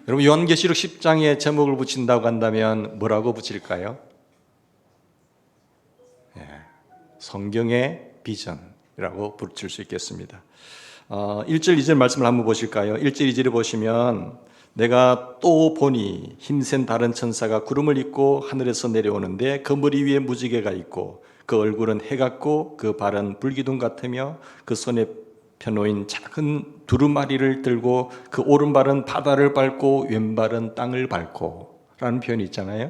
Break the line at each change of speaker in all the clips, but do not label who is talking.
여러분, 요한계시록 10장에 제목을 붙인다고 한다면 뭐라고 붙일까요? 성경의 비전이라고 붙일 수 있겠습니다. 1절 2절 말씀을 한번 보실까요? 1절 2절에 보시면 내가 또 보니 힘센 다른 천사가 구름을 입고 하늘에서 내려오는데 그 머리 위에 무지개가 있고 그 얼굴은 해 같고 그 발은 불기둥 같으며 그 손에 펴놓인 작은 두루마리를 들고 그 오른발은 바다를 밟고 왼발은 땅을 밟고 라는 표현이 있잖아요.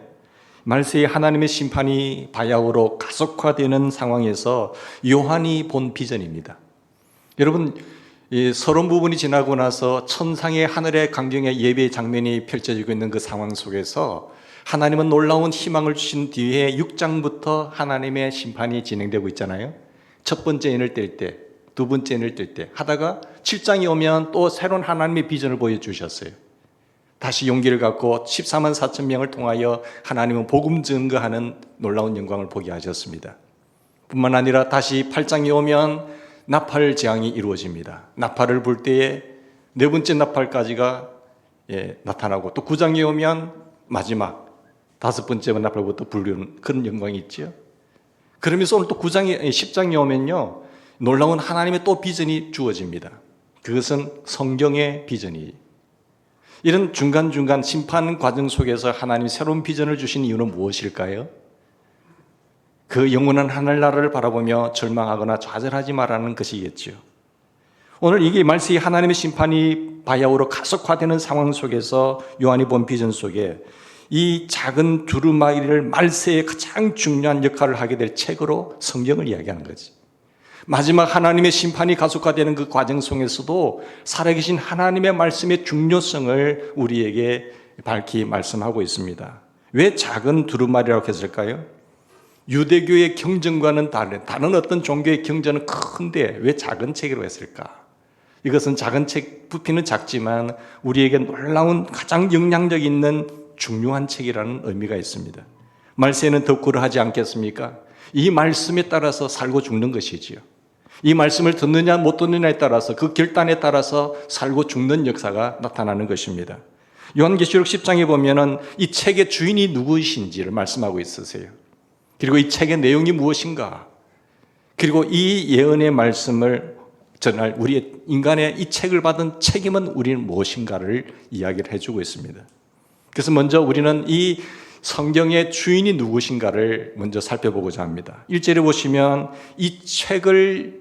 말세에 하나님의 심판이 바야흐로 가속화되는 상황에서 요한이 본 비전입니다. 여러분, 이 서론 부분이 지나고 나서 천상의 하늘의 광경의 예배 장면이 펼쳐지고 있는 그 상황 속에서 하나님은 놀라운 희망을 주신 뒤에 6장부터 하나님의 심판이 진행되고 있잖아요. 첫 번째 인을 뗄 때, 두 번째 인을 뗄 때 하다가 7장이 오면 또 새로운 하나님의 비전을 보여주셨어요. 다시 용기를 갖고 14만 4천 명을 통하여 하나님은 복음 증거하는 놀라운 영광을 보게 하셨습니다. 뿐만 아니라 다시 8장이 오면 나팔 재앙이 이루어집니다. 나팔을 불 때에 네 번째 나팔까지가 나타나고 또 9장이 오면 마지막 다섯 번째 나팔부터 불리는 그런 영광이 있죠. 그러면서 오늘 또 10장이 오면요, 놀라운 하나님의 또 비전이 주어집니다. 그것은 성경의 비전이. 이런 중간중간 심판 과정 속에서 하나님이 새로운 비전을 주신 이유는 무엇일까요? 그 영원한 하늘나라를 바라보며 절망하거나 좌절하지 말라는 것이겠죠. 오늘 이게 말세에 하나님의 심판이 바야흐로 가속화되는 상황 속에서 요한이 본 비전 속에 이 작은 두루마리를 말세에 가장 중요한 역할을 하게 될 책으로 성경을 이야기하는 거지. 마지막 하나님의 심판이 가속화되는 그 과정 속에서도 살아계신 하나님의 말씀의 중요성을 우리에게 밝히 말씀하고 있습니다. 왜 작은 두루마리라고 했을까요? 유대교의 경전과는 다른 어떤 종교의 경전은 큰데 왜 작은 책이라고 했을까? 이것은 작은 책, 부피는 작지만 우리에게 놀라운 가장 영향력 있는 중요한 책이라는 의미가 있습니다. 말세에는 덕후를 하지 않겠습니까? 이 말씀에 따라서 살고 죽는 것이지요. 이 말씀을 듣느냐 못 듣느냐에 따라서 그 결단에 따라서 살고 죽는 역사가 나타나는 것입니다. 요한계시록 10장에 보면은 이 책의 주인이 누구이신지를 말씀하고 있으세요. 그리고 이 책의 내용이 무엇인가? 그리고 이 예언의 말씀을 전할 우리의 인간의 이 책을 받은 책임은 우리는 무엇인가를 이야기를 해주고 있습니다. 그래서 먼저 우리는 이 성경의 주인이 누구신가를 먼저 살펴보고자 합니다. 1절에 보시면 이 책을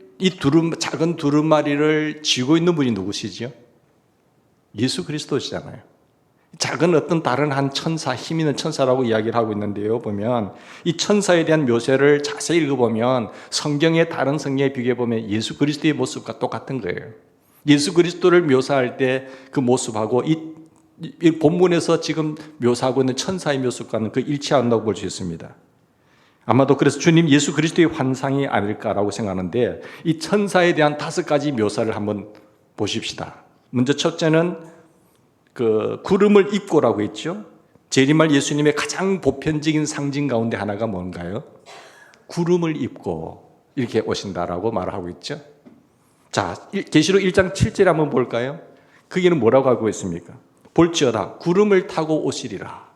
작은 두루마리를 쥐고 있는 분이 누구시죠? 예수 그리스도시잖아요. 작은 어떤 다른 한 천사, 힘 있는 천사라고 이야기를 하고 있는데요. 보면 이 천사에 대한 묘사를 자세히 읽어보면 성경의 다른 성경에 비교해보면 예수 그리스도의 모습과 똑같은 거예요. 예수 그리스도를 묘사할 때 그 모습하고 이 본문에서 지금 묘사하고 있는 천사의 모습과는 그 일치한다고 볼 수 있습니다. 아마도 그래서 주님 예수 그리스도의 환상이 아닐까라고 생각하는데 이 천사에 대한 5가지 묘사를 한번 보십시다. 먼저 첫째는 그 구름을 입고라고 했죠. 재림할 예수님의 가장 보편적인 상징 가운데 하나가 뭔가요? 구름을 입고 이렇게 오신다라고 말하고 있죠. 자, 계시록 1장 7절에 한번 볼까요? 거기는 뭐라고 하고 있습니까? 볼지어다 구름을 타고 오시리라.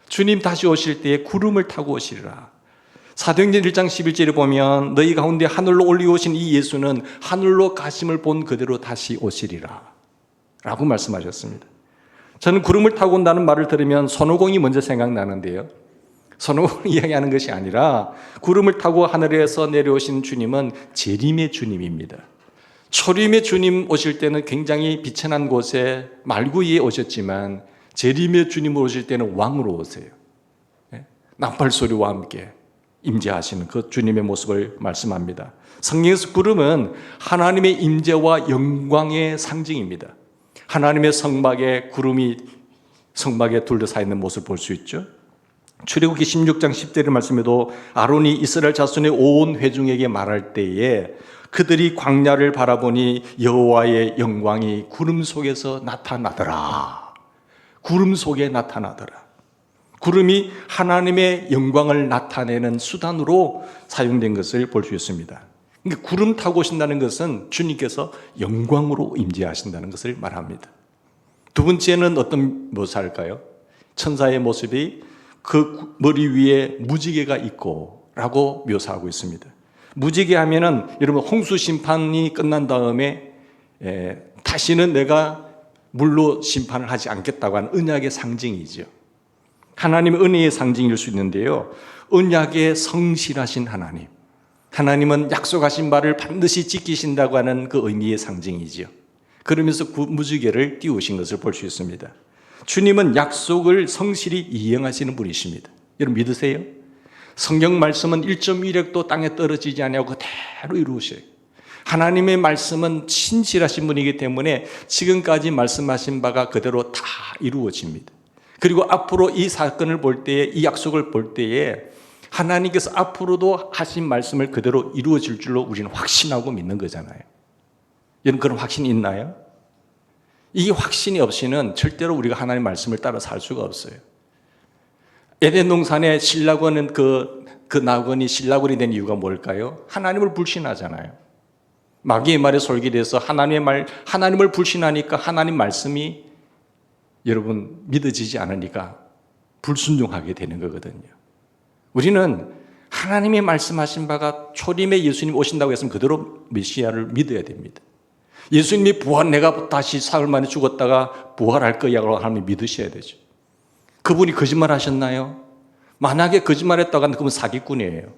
주님 다시 오실 때에 구름을 타고 오시리라. 사도행전 1장 11절에 보면 너희 가운데 하늘로 올리오신 이 예수는 하늘로 가심을 본 그대로 다시 오시리라 라고 말씀하셨습니다. 저는 구름을 타고 온다는 말을 들으면 손오공이 먼저 생각나는데요, 손오공을 이야기하는 것이 아니라 구름을 타고 하늘에서 내려오신 주님은 재림의 주님입니다. 초림의 주님 오실 때는 굉장히 비천한 곳에 말구 위에 오셨지만 재림의 주님 오실 때는 왕으로 오세요. 나팔 소리와 함께 임재하시는 그 주님의 모습을 말씀합니다. 성경에서 구름은 하나님의 임재와 영광의 상징입니다. 하나님의 성막에 구름이 성막에 둘러싸여 있는 모습을 볼 수 있죠. 출애굽기 16장 10절의 말씀에도 아론이 이스라엘 자손의 온 회중에게 말할 때에 그들이 광야를 바라보니 여호와의 영광이 구름 속에서 나타나더라. 구름 속에 나타나더라. 구름이 하나님의 영광을 나타내는 수단으로 사용된 것을 볼 수 있습니다. 그러니까 구름 타고 오신다는 것은 주님께서 영광으로 임재하신다는 것을 말합니다. 두 번째는 어떤 묘사일까요? 천사의 모습이 그 머리 위에 무지개가 있고 라고 묘사하고 있습니다. 무지개 하면은 여러분 홍수 심판이 끝난 다음에 다시는 내가 물로 심판을 하지 않겠다고 하는 언약의 상징이죠. 하나님의 은혜의 상징일 수 있는데요. 언약의 성실하신 하나님, 하나님은 약속하신 바를 반드시 지키신다고 하는 그 의미의 상징이죠. 그러면서 그 무지개를 띄우신 것을 볼 수 있습니다. 주님은 약속을 성실히 이행하시는 분이십니다. 여러분 믿으세요? 성경 말씀은 1.1획도 땅에 떨어지지 않냐고 그대로 이루으셔요. 하나님의 말씀은 신실하신 분이기 때문에 지금까지 말씀하신 바가 그대로 다 이루어집니다. 그리고 앞으로 이 사건을 볼 때에, 이 약속을 볼 때에 하나님께서 앞으로도 하신 말씀을 그대로 이루어질 줄로 우리는 확신하고 믿는 거잖아요. 여러분 그런 확신이 있나요? 이 확신이 없이는 절대로 우리가 하나님의 말씀을 따라 살 수가 없어요. 에덴 동산에 신라곤은 그 나곤이 신라곤이 된 이유가 뭘까요? 하나님을 불신하잖아요. 마귀의 말에 솔깃해서 하나님을 불신하니까 하나님 말씀이 여러분 믿어지지 않으니까 불순종하게 되는 거거든요. 우리는 하나님이 말씀하신 바가 초림에 예수님 오신다고 했으면 그대로 메시아를 믿어야 됩니다. 예수님이 내가 다시 사흘 만에 죽었다가 부활할 거야라고 하나님 믿으셔야 되죠. 그분이 거짓말 하셨나요? 만약에 거짓말했다고 하면 그분 사기꾼이에요.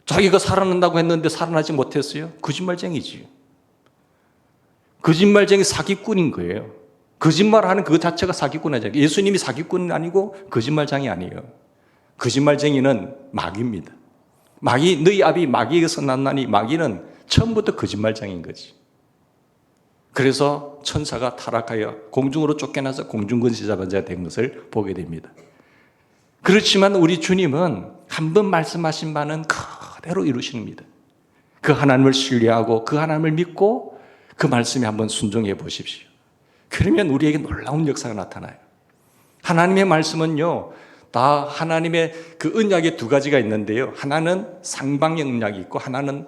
자기가 살아난다고 했는데 살아나지 못했어요? 거짓말쟁이지. 거짓말쟁이 사기꾼인 거예요. 거짓말하는 그 자체가 사기꾼이잖아요. 예수님이 사기꾼은 아니고 거짓말쟁이 아니에요. 거짓말쟁이는 마귀입니다. 너희 아비 마귀에게서 났나니 마귀는 처음부터 거짓말쟁이인 거지. 그래서 천사가 타락하여 공중으로 쫓겨나서 공중권세자가 된 것을 보게 됩니다. 그렇지만 우리 주님은 한 번 말씀하신 바는 그대로 이루십니다. 그 하나님을 신뢰하고 그 하나님을 믿고 그 말씀에 한번 순종해 보십시오. 그러면 우리에게 놀라운 역사가 나타나요. 하나님의 말씀은요, 다 하나님의 그 언약의 두 가지가 있는데요. 하나는 상방의 언약이 있고 하나는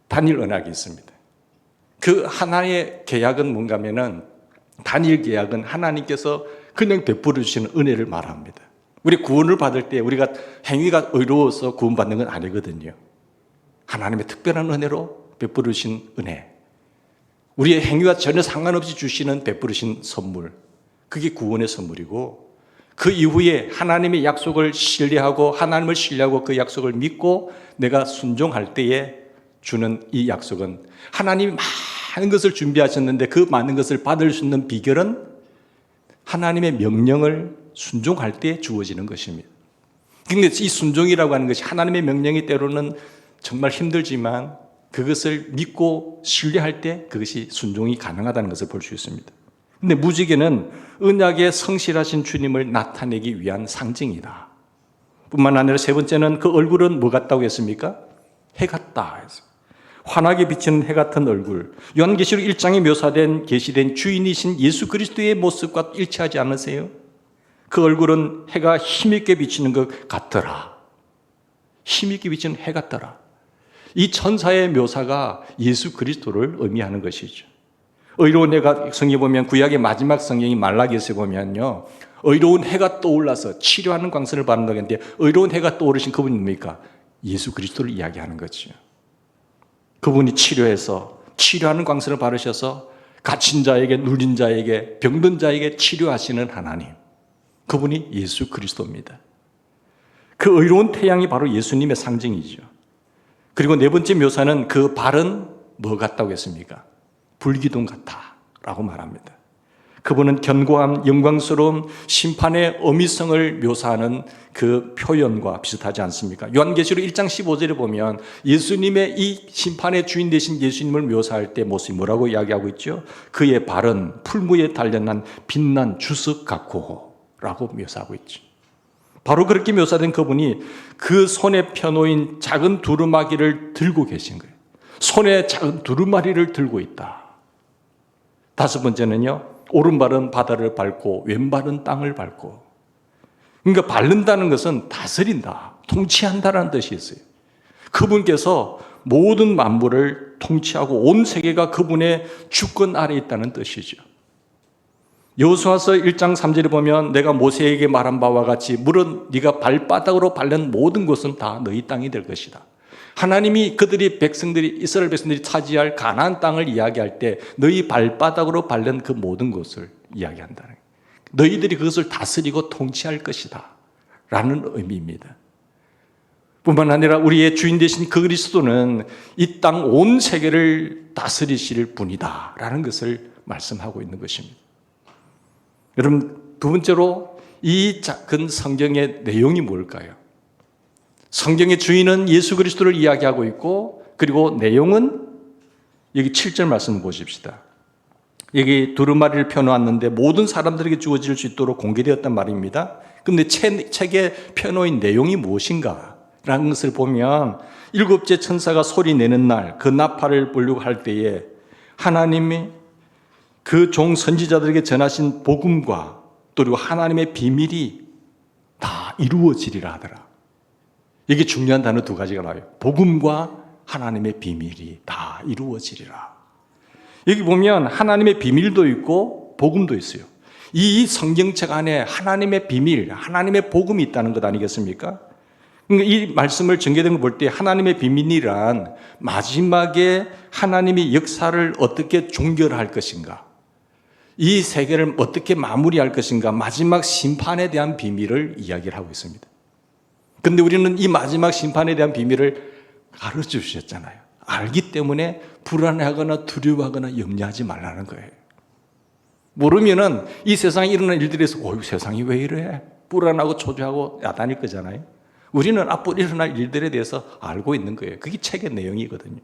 단일 언약이 있습니다. 그 하나의 계약은 뭔가 하면은 단일 계약은 하나님께서 그냥 베풀어 주시는 은혜를 말합니다. 우리 구원을 받을 때 우리가 행위가 의로워서 구원받는 건 아니거든요. 하나님의 특별한 은혜로 베풀어 주신 은혜. 우리의 행위와 전혀 상관없이 주시는 베풀으신 선물. 그게 구원의 선물이고 그 이후에 하나님의 약속을 신뢰하고 하나님을 신뢰하고 그 약속을 믿고 내가 순종할 때에 주는 이 약속은 하나님이 많은 것을 준비하셨는데 그 많은 것을 받을 수 있는 비결은 하나님의 명령을 순종할 때 주어지는 것입니다. 그런데 이 순종이라고 하는 것이 하나님의 명령이 때로는 정말 힘들지만 그것을 믿고 신뢰할 때 그것이 순종이 가능하다는 것을 볼 수 있습니다. 그런데 무지개는 언약에 성실하신 주님을 나타내기 위한 상징이다. 뿐만 아니라 세 번째는 그 얼굴은 뭐 같다고 했습니까? 해 같다 했어요. 환하게 비치는 해 같은 얼굴. 요한계시록 1장에 계시된 주인이신 예수 그리스도의 모습과 일치하지 않으세요? 그 얼굴은 해가 힘있게 비치는 것 같더라. 힘있게 비치는 해 같더라. 이 천사의 묘사가 예수 그리스도를 의미하는 것이죠. 의로운 해가 성경에 보면 구약의 마지막 성경이 말라기에서 보면요. 의로운 해가 떠올라서 치료하는 광선을 받는다고 했는데 의로운 해가 떠오르신 그분이 뭡니까? 예수 그리스도를 이야기하는 거죠. 그분이 치료하는 광선을 바르셔서 갇힌 자에게, 눌린 자에게, 병든 자에게 치료하시는 하나님. 그분이 예수 그리스도입니다. 그 의로운 태양이 바로 예수님의 상징이죠. 그리고 네 번째 묘사는 그 발은 뭐 같다고 했습니까? 불기둥 같다라고 말합니다. 그분은 견고함, 영광스러움, 심판의 어미성을 묘사하는 그 표현과 비슷하지 않습니까? 요한계시록 1장 15절에 보면 예수님의 이 심판의 주인 되신 예수님을 묘사할 때 모습이 뭐라고 이야기하고 있죠? 그의 발은 풀무에 단련한 빛난 주석 같고 라고 묘사하고 있죠. 바로 그렇게 묘사된 그분이 그 손에 펴놓인 작은 두루마기를 들고 계신 거예요. 손에 작은 두루마리를 들고 있다. 다섯 번째는요. 오른발은 바다를 밟고 왼발은 땅을 밟고. 그러니까 밟는다는 것은 다스린다, 통치한다라는 뜻이 있어요. 그분께서 모든 만물을 통치하고 온 세계가 그분의 주권 아래에 있다는 뜻이죠. 여호수아서 1장 3절에 보면 내가 모세에게 말한 바와 같이 물은 네가 발바닥으로 밟는 모든 곳은 다 너희 땅이 될 것이다. 하나님이 그들이 이스라엘 백성들이 차지할 가나안 땅을 이야기할 때 너희 발바닥으로 밟는 그 모든 곳을 이야기한다는 거예요. 너희들이 그것을 다스리고 통치할 것이다 라는 의미입니다. 뿐만 아니라 우리의 주인 되신 그 그리스도는 이 땅 온 세계를 다스리실 분이다 라는 것을 말씀하고 있는 것입니다. 여러분, 두 번째로 이 작은 성경의 내용이 뭘까요? 성경의 주인은 예수 그리스도를 이야기하고 있고, 그리고 내용은 여기 7절 말씀을 보십시다. 여기 두루마리를 펴놓았는데 모든 사람들에게 주어질 수 있도록 공개되었단 말입니다. 그런데 책에 펴놓인 내용이 무엇인가? 라는 것을 보면 일곱째 천사가 소리 내는 날 그 나팔을 불려고 할 때에 하나님이 그 종 선지자들에게 전하신 복음과 또 그리고 하나님의 비밀이 다 이루어지리라 하더라. 이게 중요한 단어 두 가지가 나와요. 복음과 하나님의 비밀이 다 이루어지리라. 여기 보면 하나님의 비밀도 있고 복음도 있어요. 이 성경책 안에 하나님의 비밀, 하나님의 복음이 있다는 것 아니겠습니까? 이 말씀을 전개된 걸 볼 때 하나님의 비밀이란 마지막에 하나님이 역사를 어떻게 종결할 것인가, 이 세계를 어떻게 마무리할 것인가, 마지막 심판에 대한 비밀을 이야기를 하고 있습니다. 그런데 우리는 이 마지막 심판에 대한 비밀을 가르쳐 주셨잖아요. 알기 때문에 불안해하거나 두려워하거나 염려하지 말라는 거예요. 모르면은 이 세상에 일어나는 일들에서 세상이 왜 이래? 불안하고 초조하고 야단일 거잖아요. 우리는 앞으로 일어날 일들에 대해서 알고 있는 거예요. 그게 책의 내용이거든요.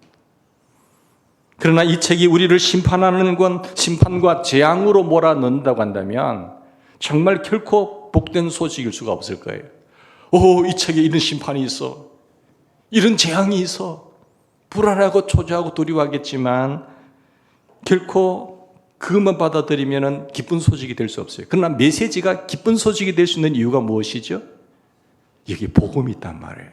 그러나 이 책이 우리를 심판하는 건 심판과 재앙으로 몰아넣는다고 한다면 정말 결코 복된 소식일 수가 없을 거예요. 이 책에 이런 심판이 있어, 이런 재앙이 있어, 불안하고 초조하고 두려워하겠지만 결코 그것만 받아들이면 기쁜 소식이 될 수 없어요. 그러나 메시지가 기쁜 소식이 될 수 있는 이유가 무엇이죠? 여기 복음이 있단 말이에요.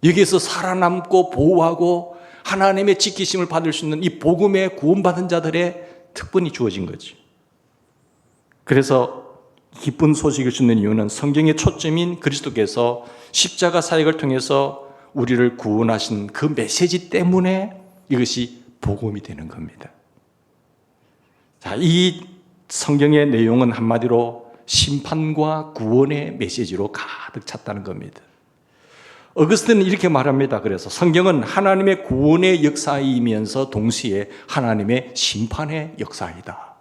여기에서 살아남고 보호하고 하나님의 지키심을 받을 수 있는 이 복음에 구원받은 자들의 특권이 주어진 거죠. 그래서 기쁜 소식을 주는 이유는 성경의 초점인 그리스도께서 십자가 사역을 통해서 우리를 구원하신 그 메시지 때문에 이것이 복음이 되는 겁니다. 자, 이 성경의 내용은 한마디로 심판과 구원의 메시지로 가득 찼다는 겁니다. 어거스틴은 이렇게 말합니다. 그래서 성경은 하나님의 구원의 역사이면서 동시에 하나님의 심판의 역사이다.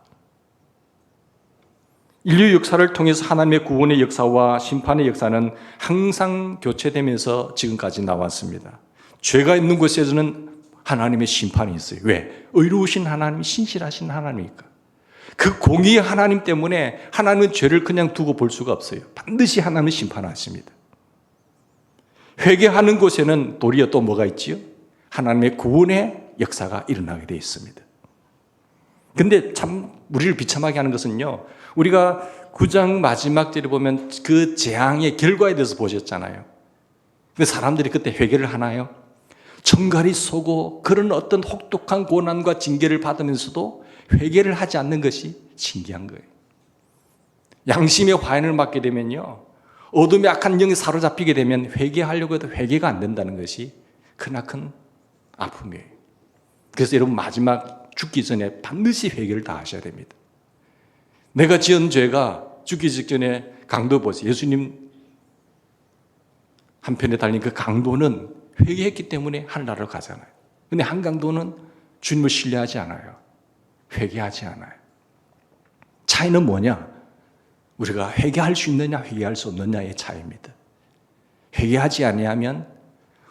인류 역사를 통해서 하나님의 구원의 역사와 심판의 역사는 항상 교체되면서 지금까지 나왔습니다. 죄가 있는 곳에서는 하나님의 심판이 있어요. 왜? 의로우신 하나님, 신실하신 하나님이니까. 그 공의의 하나님 때문에 하나님은 죄를 그냥 두고 볼 수가 없어요. 반드시 하나님은 심판하십니다. 회개하는 곳에는 도리어 또 뭐가 있지요? 하나님의 구원의 역사가 일어나게 되어 있습니다. 근데 참 우리를 비참하게 하는 것은요, 우리가 9장 마지막 절에 보면 그 재앙의 결과에 대해서 보셨잖아요. 근데 사람들이 그때 회개를 하나요? 정갈이 쏘고 그런 어떤 혹독한 고난과 징계를 받으면서도 회개를 하지 않는 것이 신기한 거예요. 양심의 화인을 맞게 되면요, 어둠의 악한 영에 사로잡히게 되면 회개하려고 해도 회개가 안 된다는 것이 크나큰 아픔이에요. 그래서 여러분 마지막 죽기 전에 반드시 회개를 다 하셔야 됩니다. 내가 지은 죄가 죽기 직전에 강도 보세요. 예수님 한편에 달린 그 강도는 회개했기 때문에 하늘나라로 가잖아요. 근데 한 강도는 주님을 신뢰하지 않아요. 회개하지 않아요. 차이는 뭐냐? 우리가 회개할 수 있느냐 회개할 수 없느냐의 차이입니다. 회개하지 아니하면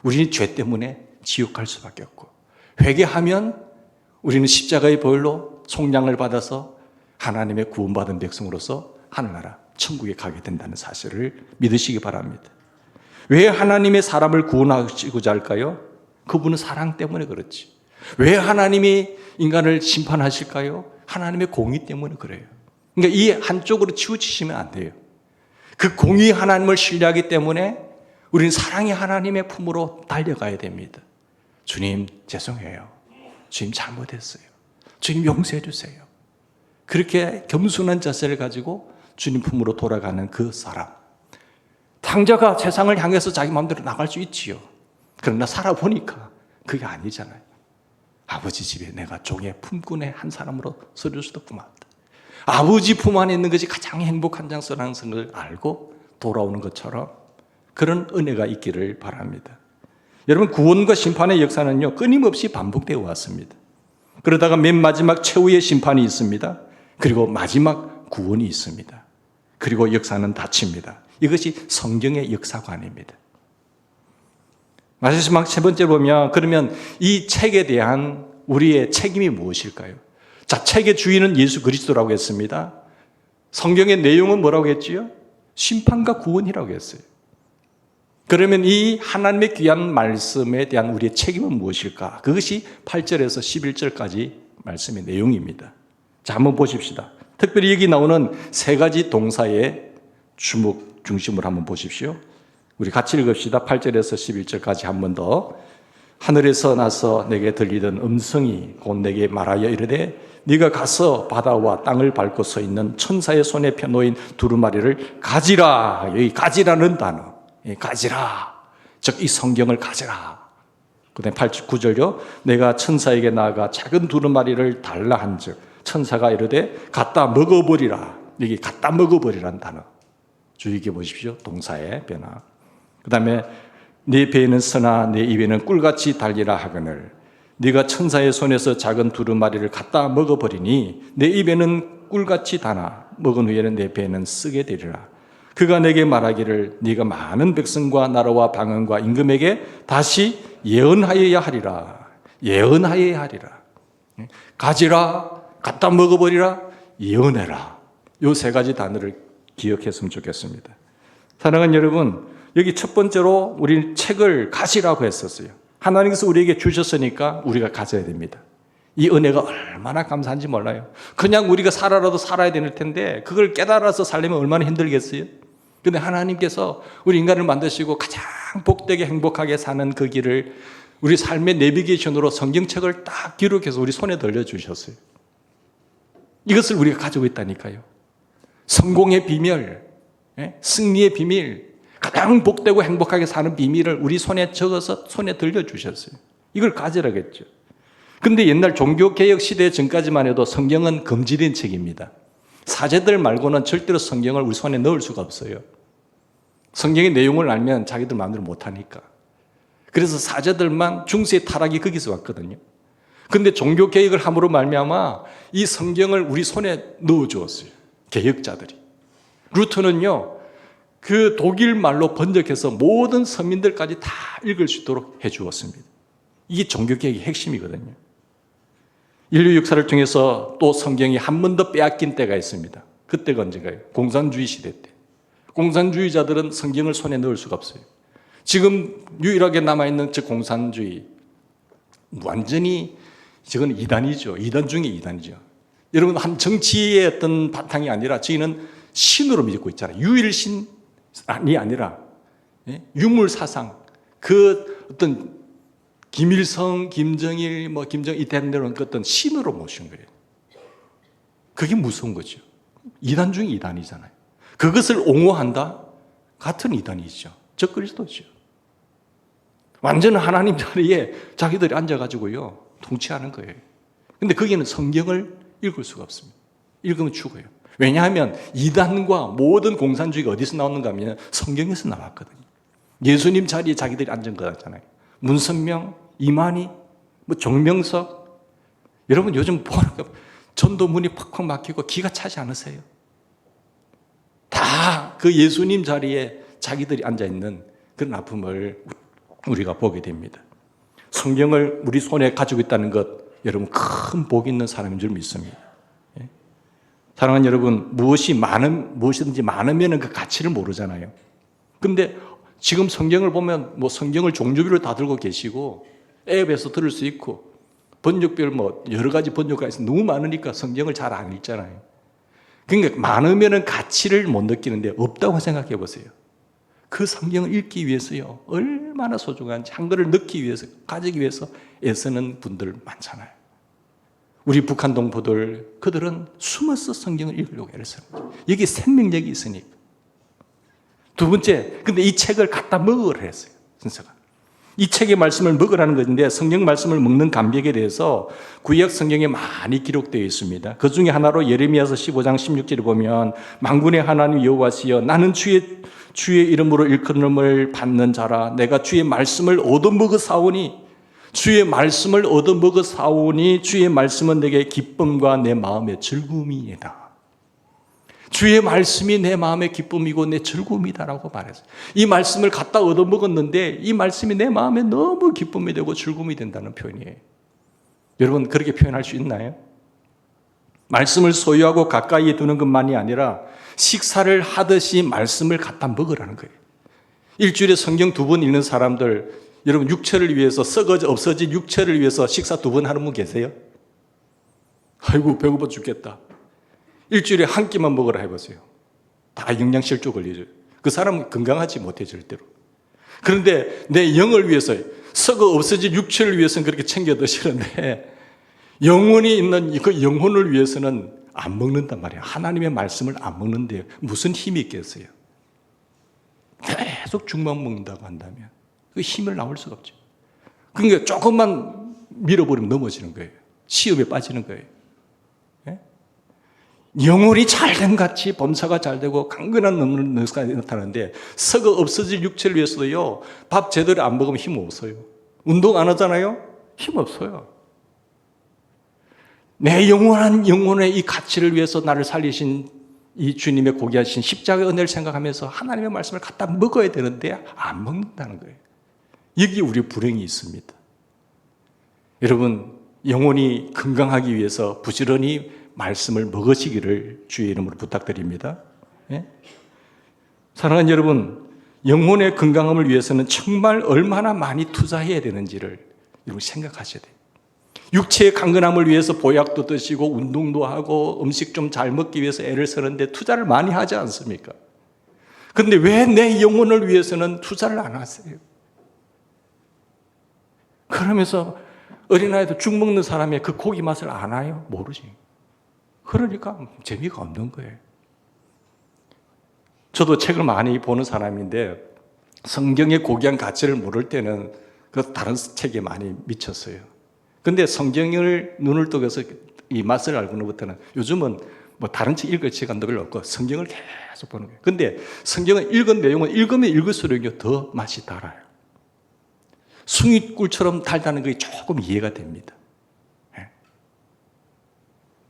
우리는 죄 때문에 지옥 갈 수밖에 없고, 회개하면 우리는 십자가의 보혈로 속량을 받아서 하나님의 구원받은 백성으로서 하늘나라 천국에 가게 된다는 사실을 믿으시기 바랍니다. 왜 하나님의 사람을 구원하시고자 할까요? 그분은 사랑 때문에 그렇지. 왜 하나님이 인간을 심판하실까요? 하나님의 공의 때문에 그래요. 그러니까 이 한쪽으로 치우치시면 안 돼요. 그 공의 하나님을 신뢰하기 때문에 우리는 사랑의 하나님의 품으로 달려가야 됩니다. 주님 죄송해요. 주님 잘못했어요. 주님 용서해 주세요. 그렇게 겸손한 자세를 가지고 주님 품으로 돌아가는 그 사람. 탕자가 세상을 향해서 자기 마음대로 나갈 수 있지요. 그러나 살아보니까 그게 아니잖아요. 아버지 집에 내가 종의 품꾼의 한 사람으로 서릴 수도 없구만. 아버지 품 안에 있는 것이 가장 행복한 장소라는 것을 알고 돌아오는 것처럼 그런 은혜가 있기를 바랍니다. 여러분, 구원과 심판의 역사는요, 끊임없이 반복되어 왔습니다. 그러다가 맨 마지막 최후의 심판이 있습니다. 그리고 마지막 구원이 있습니다. 그리고 역사는 닫힙니다. 이것이 성경의 역사관입니다. 마지막 세 번째 보면, 그러면 이 책에 대한 우리의 책임이 무엇일까요? 자, 책의 주인은 예수 그리스도라고 했습니다. 성경의 내용은 뭐라고 했지요? 심판과 구원이라고 했어요. 그러면 이 하나님의 귀한 말씀에 대한 우리의 책임은 무엇일까? 그것이 8절에서 11절까지 말씀의 내용입니다. 자, 한번 보십시다. 특별히 여기 나오는 세 가지 동사의 중심으로 한번 보십시오. 우리 같이 읽읍시다. 8절에서 11절까지 한 번 더. 하늘에서 나서 내게 들리던 음성이 곧 내게 말하여 이르되 네가 가서 바다와 땅을 밟고 서 있는 천사의 손에 펴놓인 두루마리를 가지라. 여기 가지라는 단어. 가지라. 즉 이 성경을 가지라. 그 다음에 9절요. 내가 천사에게 나아가 작은 두루마리를 달라 한즉 천사가 이르되 갖다 먹어버리라. 여기 갖다 먹어버리라는 단어. 주의 깊게 보십시오. 동사의 변화. 그 다음에 네 배에는 서나 네 입에는 꿀같이 달리라 하거늘 네가 천사의 손에서 작은 두루마리를 갖다 먹어버리니 내 입에는 꿀같이 다나 먹은 후에는 내 배에는 쓰게 되리라. 그가 내게 말하기를 네가 많은 백성과 나라와 방언과 임금에게 다시 예언하여야 하리라. 예언하여야 하리라. 가지라, 갖다 먹어버리라, 예언해라. 이 세 가지 단어를 기억했으면 좋겠습니다. 사랑하는 여러분, 여기 첫 번째로 우리는 책을 가지라고 했었어요. 하나님께서 우리에게 주셨으니까 우리가 가져야 됩니다. 이 은혜가 얼마나 감사한지 몰라요. 그냥 우리가 살아라도 살아야 될 텐데 그걸 깨달아서 살려면 얼마나 힘들겠어요? 그런데 하나님께서 우리 인간을 만드시고 가장 복되게 행복하게 사는 그 길을 우리 삶의 내비게이션으로 성경책을 딱 기록해서 우리 손에 들려주셨어요. 이것을 우리가 가지고 있다니까요. 성공의 비밀, 승리의 비밀, 가장 복되고 행복하게 사는 비밀을 우리 손에 적어서 손에 들려주셨어요. 이걸 가지라겠죠. 그런데 옛날 종교개혁 시대 전까지만 해도 성경은 금지된 책입니다. 사제들 말고는 절대로 성경을 우리 손에 넣을 수가 없어요. 성경의 내용을 알면 자기들 마음대로 못하니까. 그래서 사제들만 중세의 타락이 거기서 왔거든요. 그런데 종교개혁을 함으로 말미암아 이 성경을 우리 손에 넣어주었어요. 개혁자들이. 루터는요, 그 독일 말로 번역해서 모든 서민들까지 다 읽을 수 있도록 해주었습니다. 이게 종교개혁의 핵심이거든요. 인류 역사를 통해서 또 성경이 한 번 더 빼앗긴 때가 있습니다. 그때가 언제가요? 공산주의 시대 때. 공산주의자들은 성경을 손에 넣을 수가 없어요. 지금 유일하게 남아있는 저 공산주의, 완전히 저건 이단이죠. 이단 중에 이단이죠. 여러분, 한 정치의 어떤 바탕이 아니라 저희는 신으로 믿고 있잖아요. 유일신이 아니라 유물사상, 그 어떤 김일성, 김정일, 김정일 이태원들은 그 어떤 신으로 모신 거예요. 그게 무서운 거죠. 이단 중에 이단이잖아요. 그것을 옹호한다? 같은 이단이죠. 저 그리스도죠. 완전 하나님 자리에 자기들이 앉아가지고요, 통치하는 거예요. 근데 거기는 성경을 읽을 수가 없습니다. 읽으면 죽어요. 왜냐하면 이단과 모든 공산주의가 어디서 나오는가 하면 성경에서 나왔거든요. 예수님 자리에 자기들이 앉은 거잖아요. 문선명, 이만희, 정명석. 여러분 요즘 보니까 전도문이 팍팍 막히고 기가 차지 않으세요? 다 그 예수님 자리에 자기들이 앉아있는 그런 아픔을 우리가 보게 됩니다. 성경을 우리 손에 가지고 있다는 것, 여러분 큰 복이 있는 사람인 줄 믿습니다. 사랑하는 여러분, 무엇이든지 많으면 그 가치를 모르잖아요. 근데 지금 성경을 보면 성경을 종류별로 다 들고 계시고 앱에서 들을 수 있고 번역별 여러 가지 번역가 있어서 너무 많으니까 성경을 잘 안 읽잖아요. 그러니까 많으면 가치를 못 느끼는데 없다고 생각해 보세요. 그 성경을 읽기 위해서요, 얼마나 소중한지 한 글을 넣기 위해서, 가지기 위해서 애쓰는 분들 많잖아요. 우리 북한 동포들, 그들은 숨어서 성경을 읽으려고 애를 쓰는 거죠. 여기 생명력이 있으니까. 두 번째, 근데 이 책을 갖다 먹으라 했어요, 순서가. 이 책의 말씀을 먹으라는 것인데, 성경 말씀을 먹는 감격에 대해서 구약 성경에 많이 기록되어 있습니다. 그 중에 하나로 예레미야서 15장 16절에 보면, 만군의 하나님 여호와시여, 나는 주의 이름으로 일컬음을 받는 자라. 내가 주의 말씀을 얻어먹어 사오니, 주의 말씀을 얻어먹어 사오니 주의 말씀은 내게 기쁨과 내 마음의 즐거움이다. 주의 말씀이 내 마음의 기쁨이고 내 즐거움이다라고 말했어요. 이 말씀을 갖다 얻어먹었는데 이 말씀이 내 마음에 너무 기쁨이 되고 즐거움이 된다는 표현이에요. 여러분, 그렇게 표현할 수 있나요? 말씀을 소유하고 가까이에 두는 것만이 아니라 식사를 하듯이 말씀을 갖다 먹으라는 거예요. 일주일에 성경 2번 읽는 사람들, 여러분, 육체를 위해서, 없어진 육체를 위해서 식사 2번 하는 분 계세요? 아이고, 배고파 죽겠다. 일주일에 한 끼만 먹으라 해보세요. 다 영양실조 걸리죠. 그 사람은 건강하지 못해, 절대로. 그런데 내 영을 위해서, 없어진 육체를 위해서는 그렇게 챙겨 드시는데, 영혼이 있는 그 영혼을 위해서는 안 먹는단 말이에요. 하나님의 말씀을 안 먹는데요. 무슨 힘이 있겠어요? 계속 죽만 먹는다고 한다면 그 힘을 나올 수가 없죠. 그러니까 조금만 밀어버리면 넘어지는 거예요. 시험에 빠지는 거예요. 예? 영혼이 잘된 같이 범사가 잘되고 강건한 능력이 나타나는데, 없어질 육체를 위해서도요, 밥 제대로 안 먹으면 힘 없어요. 운동 안 하잖아요? 힘 없어요. 내 영혼의 이 가치를 위해서 나를 살리신 이 주님의 고귀하신 십자가의 은혜를 생각하면서 하나님의 말씀을 갖다 먹어야 되는데 안 먹는다는 거예요. 여기 우리 불행이 있습니다. 여러분, 영혼이 건강하기 위해서 부지런히 말씀을 먹으시기를 주의 이름으로 부탁드립니다. 예? 사랑하는 여러분, 영혼의 건강함을 위해서는 정말 얼마나 많이 투자해야 되는지를 여러분 생각하셔야 돼요. 육체의 강건함을 위해서 보약도 드시고 운동도 하고 음식 좀 잘 먹기 위해서 애를 쓰는데 투자를 많이 하지 않습니까? 그런데 왜 내 영혼을 위해서는 투자를 안 하세요? 그러면서 어린아이도 죽 먹는 사람의 그 고기 맛을 아나요? 모르지. 그러니까 재미가 없는 거예요. 저도 책을 많이 보는 사람인데 성경의 고귀한 가치를 모를 때는 그 다른 책에 많이 미쳤어요. 근데 성경을 눈을 뜨고서 이 맛을 알고부터는 요즘은 뭐 다른 책 읽을 시간도 별로 없고 성경을 계속 보는 거예요. 근데 성경을 읽은 내용은 읽으면 읽을수록 더 맛이 달아요. 숭이꿀처럼 달다는 것이 조금 이해가 됩니다.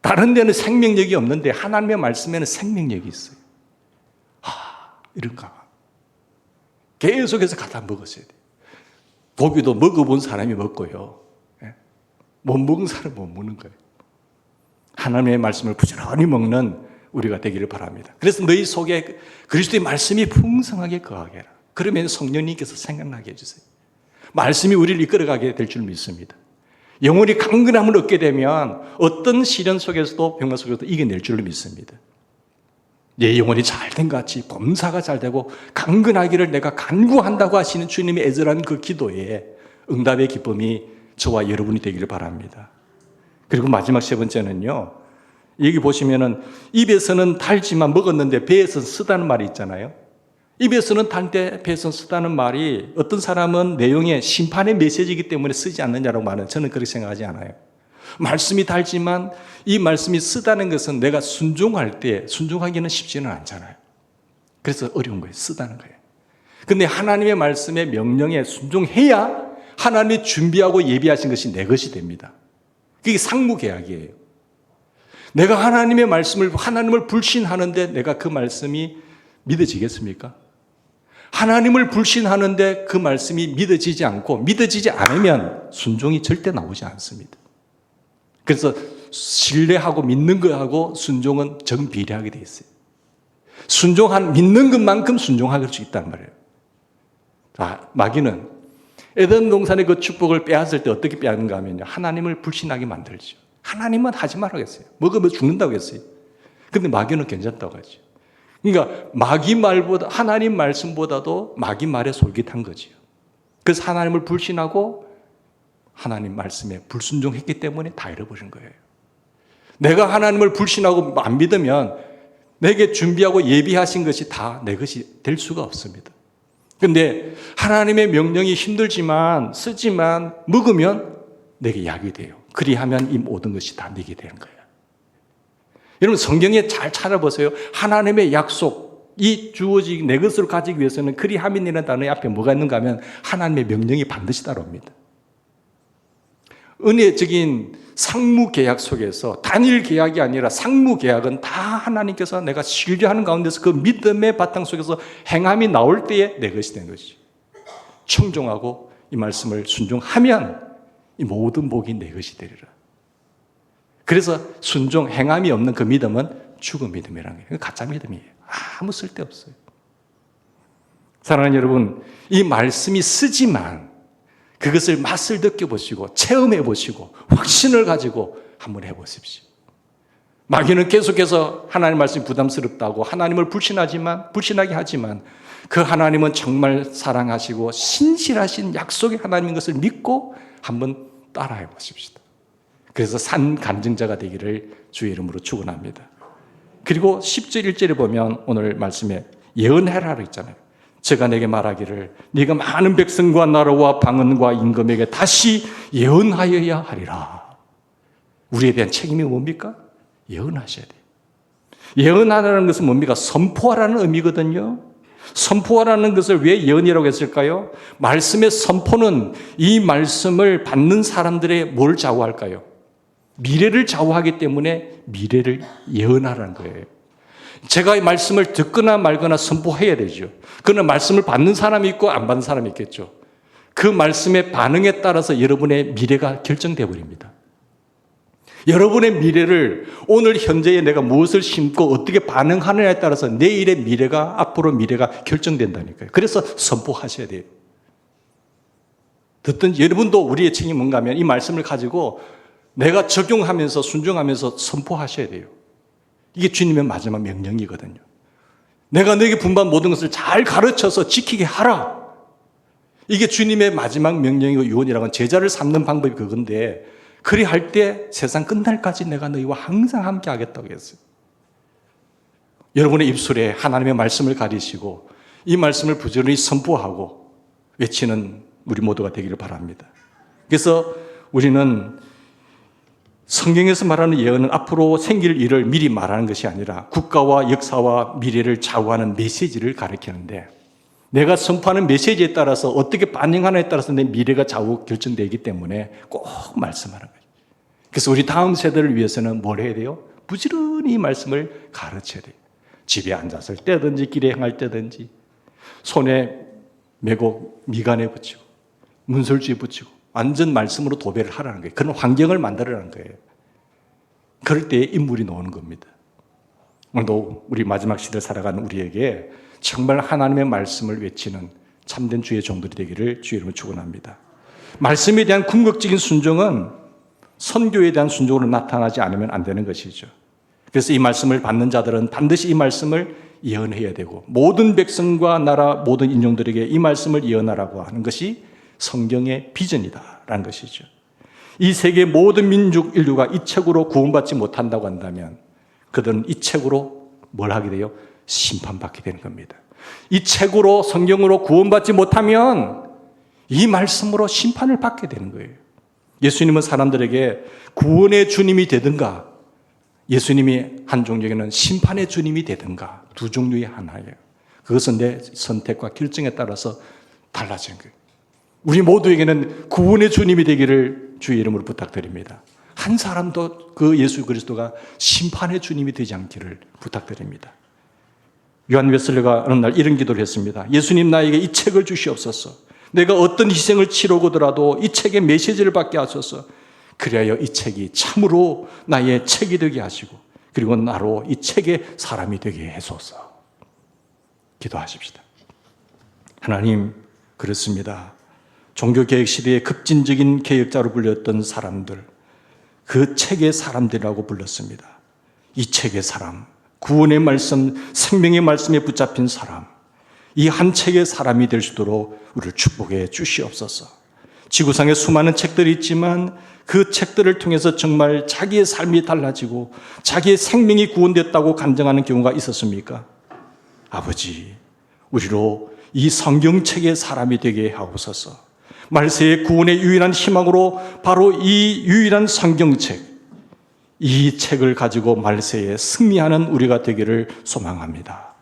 다른 데는 생명력이 없는데 하나님의 말씀에는 생명력이 있어요. 이런가. 계속해서 갖다 먹었어야 돼요. 고기도 먹어본 사람이 먹고요. 못 먹은 사람은 못 먹는 거예요. 하나님의 말씀을 부지런히 먹는 우리가 되기를 바랍니다. 그래서 너희 속에 그리스도의 말씀이 풍성하게 거하게 해라. 그러면 성령님께서 생각나게 해주세요. 말씀이 우리를 이끌어가게 될 줄 믿습니다. 영혼이 강건함을 얻게 되면 어떤 시련 속에서도 병만 속에서도 이겨낼 줄 믿습니다. 내 영혼이 잘된 같이 범사가 잘되고 강건하기를 내가 간구한다고 하시는 주님의 애절한 그 기도에 응답의 기쁨이 저와 여러분이 되기를 바랍니다. 그리고 마지막 세 번째는요, 여기 보시면은 입에서는 달지만 먹었는데 배에서는 쓰다는 말이 있잖아요. 입에서는 달때 배에서는 쓰다는 말이 어떤 사람은 내용에 심판의 메시지이기 때문에 쓰지 않느냐라고 말하는, 저는 그렇게 생각하지 않아요. 말씀이 달지만 이 말씀이 쓰다는 것은 내가 순종할 때 순종하기는 쉽지는 않잖아요. 그래서 어려운 거예요. 쓰다는 거예요. 근데 하나님의 말씀의 명령에 순종해야 하나님이 준비하고 예비하신 것이 내 것이 됩니다. 그게 상무계약이에요. 내가 하나님의 말씀을, 하나님을 불신하는데 내가 그 말씀이 믿어지겠습니까? 하나님을 불신하는데 그 말씀이 믿어지지 않고 믿어지지 않으면 순종이 절대 나오지 않습니다. 그래서 신뢰하고 믿는 것하고 순종은 정비례하게 돼 있어요. 믿는 것만큼 순종할 수 있단 말이에요. 마귀는 에덴 동산의 그 축복을 빼앗을 때 어떻게 빼앗는가 하면요, 하나님을 불신하게 만들죠. 하나님은 하지 말라고 했어요. 먹으면 죽는다고 했어요. 근데 마귀는 괜찮다고 하죠. 그러니까 마귀 말보다, 하나님 말씀보다도 마귀 말에 솔깃한 거지요. 그래서 하나님을 불신하고 하나님 말씀에 불순종했기 때문에 다 잃어버린 거예요. 내가 하나님을 불신하고 안 믿으면 내게 준비하고 예비하신 것이 다 내 것이 될 수가 없습니다. 그런데 하나님의 명령이 힘들지만 쓰지만 먹으면 내게 약이 돼요. 그리하면 이 모든 것이 다 내게 되는 거예요. 여러분 성경에 잘 찾아보세요. 하나님의 약속, 이 주어진 내 것을 가지기 위해서는 그리함이라는 단어의 앞에 뭐가 있는가 하면 하나님의 명령이 반드시 따라옵니다. 은혜적인 상무계약 속에서 단일 계약이 아니라 상무계약은 다 하나님께서 내가 신뢰하는 가운데서 그 믿음의 바탕 속에서 행함이 나올 때에 내 것이 된 것이죠. 청종하고 이 말씀을 순종하면 이 모든 복이 내 것이 되리라. 그래서 순종, 행함이 없는 그 믿음은 죽은 믿음이라는 거예요. 가짜 믿음이에요. 아무 쓸데없어요. 사랑하는 여러분, 이 말씀이 쓰지만 그것을 맛을 느껴보시고 체험해 보시고 확신을 가지고 한번 해보십시오. 마귀는 계속해서 하나님 말씀이 부담스럽다고 하나님을 불신하게 하지만 그 하나님은 정말 사랑하시고 신실하신 약속의 하나님인 것을 믿고 한번 따라해 보십시다. 그래서 산 간증자가 되기를 주의 이름으로 축원합니다. 그리고 10절 1절에 보면 오늘 말씀에 예언해라 있잖아요. 제가 내게 말하기를 네가 많은 백성과 나라와 방언과 임금에게 다시 예언하여야 하리라. 우리에 대한 책임이 뭡니까? 예언하셔야 돼요. 예언하라는 것은 뭡니까? 선포하라는 의미거든요. 선포하라는 것을 왜 예언이라고 했을까요? 말씀의 선포는 이 말씀을 받는 사람들의 뭘 좌우할까요? 미래를 좌우하기 때문에 미래를 예언하라는 거예요. 제가 이 말씀을 듣거나 말거나 선포해야 되죠. 그러나 말씀을 받는 사람이 있고 안 받는 사람이 있겠죠. 그 말씀의 반응에 따라서 여러분의 미래가 결정되어 버립니다. 여러분의 미래를 오늘 현재에 내가 무엇을 심고 어떻게 반응하느냐에 따라서 내일의 미래가, 앞으로 미래가 결정된다니까요. 그래서 선포하셔야 돼요. 듣든 여러분도 우리의 책임이 뭔가 하면 이 말씀을 가지고 내가 적용하면서 순종하면서 선포하셔야 돼요. 이게 주님의 마지막 명령이거든요. 내가 너에게 분반 모든 것을 잘 가르쳐서 지키게 하라. 이게 주님의 마지막 명령이고 유언이라고 제자를 삼는 방법이 그건데 그리 할 때 세상 끝날까지 내가 너희와 항상 함께 하겠다고 했어요. 여러분의 입술에 하나님의 말씀을 가리시고 이 말씀을 부지런히 선포하고 외치는 우리 모두가 되기를 바랍니다. 그래서 우리는 성경에서 말하는 예언은 앞으로 생길 일을 미리 말하는 것이 아니라 국가와 역사와 미래를 좌우하는 메시지를 가리키는데 내가 선포하는 메시지에 따라서 어떻게 반응하느냐에 따라서 내 미래가 좌우 결정되기 때문에 꼭 말씀하는 거예요. 그래서 우리 다음 세대를 위해서는 뭘 해야 돼요? 부지런히 이 말씀을 가르쳐야 돼요. 집에 앉았을 때든지 길에 행할 때든지 손에 메고 미간에 붙이고 문설주에 붙이고 완전 말씀으로 도배를 하라는 거예요. 그런 환경을 만들어라는 거예요. 그럴 때 인물이 나오는 겁니다. 오늘도 우리 마지막 시대를 살아가는 우리에게 정말 하나님의 말씀을 외치는 참된 주의 종들이 되기를 주의 이름으로 축원합니다. 말씀에 대한 궁극적인 순종은 선교에 대한 순종으로 나타나지 않으면 안 되는 것이죠. 그래서 이 말씀을 받는 자들은 반드시 이 말씀을 예언해야 되고 모든 백성과 나라 모든 인종들에게 이 말씀을 예언하라고 하는 것이 성경의 비전이다라는 것이죠. 이 세계 모든 민족 인류가 이 책으로 구원받지 못한다고 한다면 그들은 이 책으로 뭘 하게 돼요? 심판받게 되는 겁니다. 이 책으로 성경으로 구원받지 못하면 이 말씀으로 심판을 받게 되는 거예요. 예수님은 사람들에게 구원의 주님이 되든가 예수님이 한 종족에는 심판의 주님이 되든가 두 종류의 하나예요. 그것은 내 선택과 결정에 따라서 달라지는 거예요. 우리 모두에게는 구원의 주님이 되기를 주의 이름으로 부탁드립니다. 한 사람도 그 예수 그리스도가 심판의 주님이 되지 않기를 부탁드립니다. 요한 웨슬리가 어느 날 이런 기도를 했습니다. 예수님 나에게 이 책을 주시옵소서. 내가 어떤 희생을 치르고더라도 이 책의 메시지를 받게 하소서. 그리하여 이 책이 참으로 나의 책이 되게 하시고 그리고 나로 이 책의 사람이 되게 해소서. 기도하십시다. 하나님, 그렇습니다. 종교개혁 시대의 급진적인 개혁자로 불렸던 사람들, 그 책의 사람들이라고 불렀습니다. 이 책의 사람, 구원의 말씀, 생명의 말씀에 붙잡힌 사람, 이 한 책의 사람이 될 수 있도록 우리를 축복해 주시옵소서. 지구상에 수많은 책들이 있지만 그 책들을 통해서 정말 자기의 삶이 달라지고 자기의 생명이 구원됐다고 간증하는 경우가 있었습니까? 아버지, 우리로 이 성경책의 사람이 되게 하옵소서. 말세의 구원의 유일한 희망으로 바로 이 유일한 성경책, 이 책을 가지고 말세에 승리하는 우리가 되기를 소망합니다.